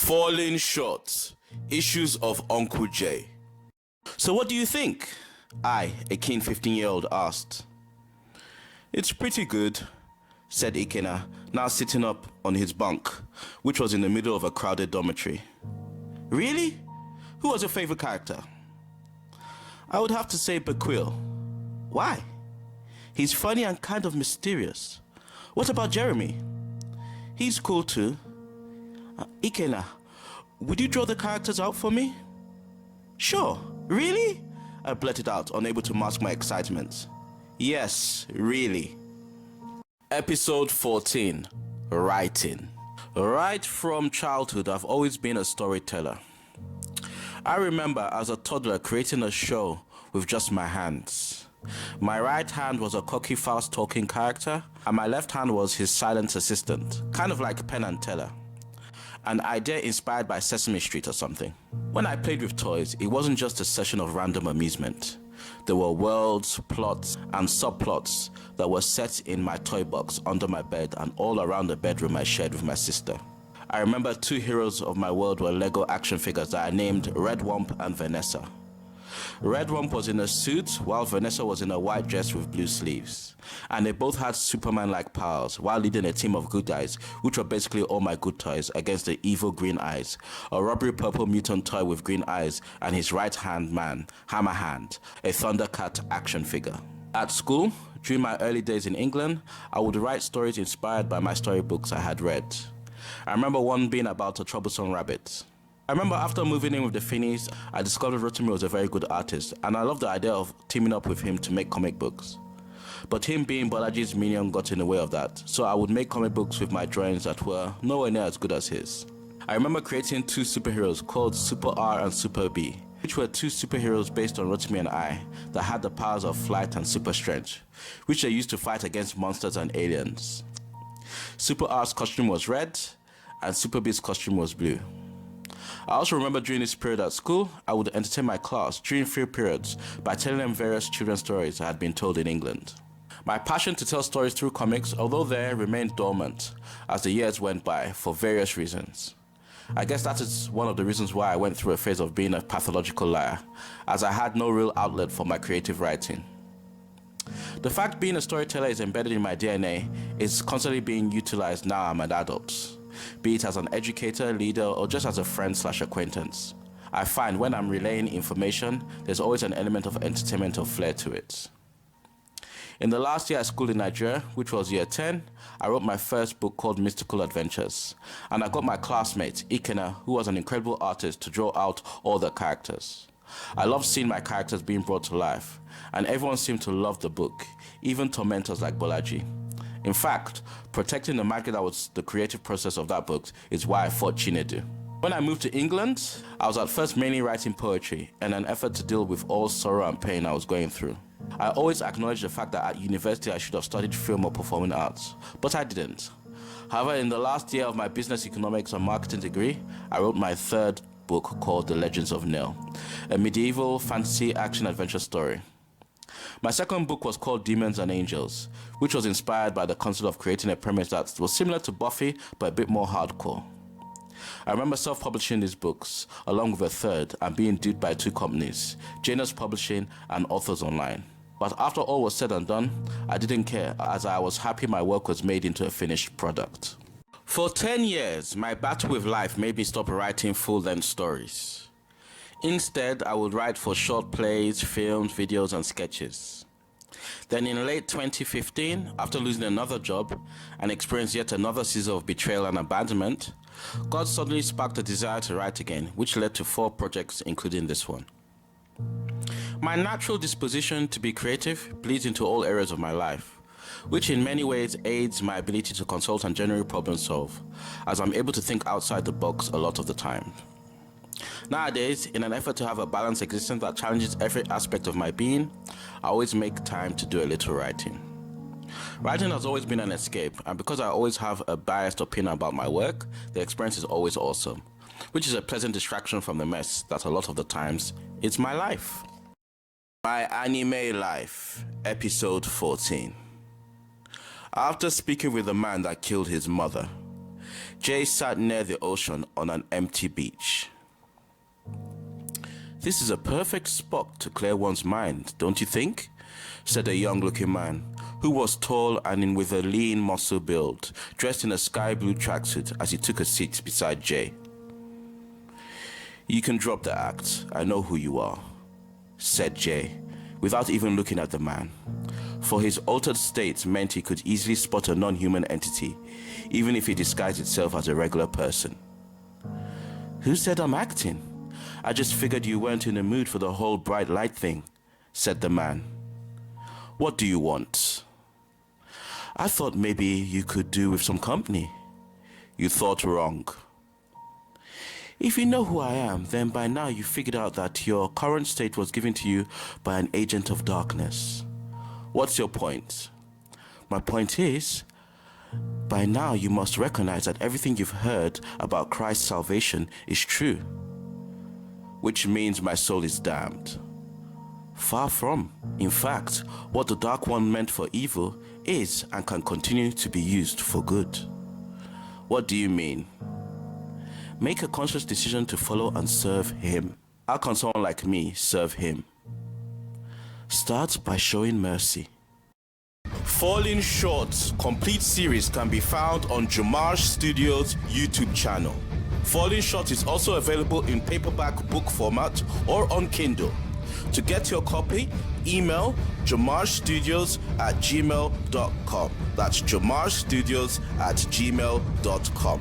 Falling short. Issues of Uncle J. So what do you think? I, a keen 15-year-old, asked. It's pretty good, said Ikena, now sitting up on his bunk, which was in the middle of a crowded dormitory. Really? Who was your favorite character? I would have to say Bequil. Why? He's funny and kind of mysterious. What about Jeremy? He's cool too. Ikena, would you draw the characters out for me? Sure. Really? I blurted out, unable to mask my excitement. Yes, really. Episode 14. Writing. Right from childhood, I've always been a storyteller. I remember as a toddler creating a show with just my hands. My right hand was a cocky, fast-talking character, and my left hand was his silent assistant, kind of like Penn and Teller. An idea inspired by Sesame Street or something. When I played with toys, it wasn't just a session of random amusement. There were worlds, plots, and subplots that were set in my toy box under my bed and all around the bedroom I shared with my sister. I remember two heroes of my world were Lego action figures that I named Red Wump and Vanessa. Red Wump was in a suit, while Vanessa was in a white dress with blue sleeves. And they both had Superman-like powers, while leading a team of good guys, which were basically all my good toys, against the evil Green Eyes, a rubbery purple mutant toy with green eyes, and his right-hand man, Hammerhand, a Thundercat action figure. At school, during my early days in England, I would write stories inspired by my storybooks I had read. I remember one being about a troublesome rabbit. I remember after moving in with the Finneys, I discovered Rotimi was a very good artist, and I loved the idea of teaming up with him to make comic books. But him being Bolaji's minion got in the way of that, so I would make comic books with my drawings that were nowhere near as good as his. I remember creating two superheroes called Super R and Super B, which were two superheroes based on Rotimi and I that had the powers of flight and super strength, which they used to fight against monsters and aliens. Super R's costume was red, and Super B's costume was blue. I also remember during this period at school, I would entertain my class during free periods by telling them various children's stories I had been told in England. My passion to tell stories through comics, although there, remained dormant as the years went by for various reasons. I guess that is one of the reasons why I went through a phase of being a pathological liar, as I had no real outlet for my creative writing. The fact being a storyteller is embedded in my DNA is constantly being utilized now I'm an adult, be it as an educator, leader, or just as a friend/acquaintance. I find when I'm relaying information, there's always an element of entertainment or flair to it. In the last year I schooled in Nigeria, which was year 10, I wrote my first book called Mystical Adventures, and I got my classmate, Ikena, who was an incredible artist, to draw out all the characters. I loved seeing my characters being brought to life, and everyone seemed to love the book, even tormentors like Bolaji. In fact, protecting the magic that was the creative process of that book is why I fought Chinedu. When I moved to England, I was at first mainly writing poetry in an effort to deal with all sorrow and pain I was going through. I always acknowledged the fact that at university I should have studied film or performing arts, but I didn't. However, in the last year of my business economics and marketing degree, I wrote my third book called The Legends of Nil, a medieval fantasy action-adventure story. My second book was called Demons and Angels, which was inspired by the concept of creating a premise that was similar to Buffy, but a bit more hardcore. I remember self-publishing these books, along with a third, and being duped by two companies, Janus Publishing and Authors Online. But after all was said and done, I didn't care, as I was happy my work was made into a finished product. For 10 years, my battle with life made me stop writing full-length stories. Instead, I would write for short plays, films, videos, and sketches. Then in late 2015, after losing another job and experiencing yet another season of betrayal and abandonment, God suddenly sparked a desire to write again, which led to 4 projects, including this one. My natural disposition to be creative bleeds into all areas of my life, which in many ways aids my ability to consult and generally problem solve, as I'm able to think outside the box a lot of the time. Nowadays, in an effort to have a balanced existence that challenges every aspect of my being, I always make time to do a little writing. Writing has always been an escape, and because I always have a biased opinion about my work, the experience is always awesome, which is a pleasant distraction from the mess that a lot of the times is my life. My Anime Life, Episode 14. After speaking with the man that killed his mother, Jay sat near the ocean on an empty beach. "This is a perfect spot to clear one's mind, don't you think?" said a young-looking man who was tall and with a lean muscle build, dressed in a sky blue tracksuit as he took a seat beside Jay. "You can drop the act. I know who you are," said Jay, without even looking at the man, for his altered state meant he could easily spot a non-human entity, even if it disguised itself as a regular person. "Who said I'm acting? I just figured you weren't in the mood for the whole bright light thing," said the man. "What do you want?" "I thought maybe you could do with some company." "You thought wrong. If you know who I am, then by now you figured out that your current state was given to you by an agent of darkness. What's your point?" "My point is, by now you must recognize that everything you've heard about Christ's salvation is true." "Which means my soul is damned." "Far from. In fact, what the Dark One meant for evil is and can continue to be used for good." "What do you mean?" "Make a conscious decision to follow and serve Him." "How can someone like me serve Him?" "Start by showing mercy." Falling Short complete series can be found on JOMAJ Studios' YouTube channel. Falling Short is also available in paperback book format or on Kindle. To get your copy, email jomajstudios@gmail.com. That's jomajstudios@gmail.com.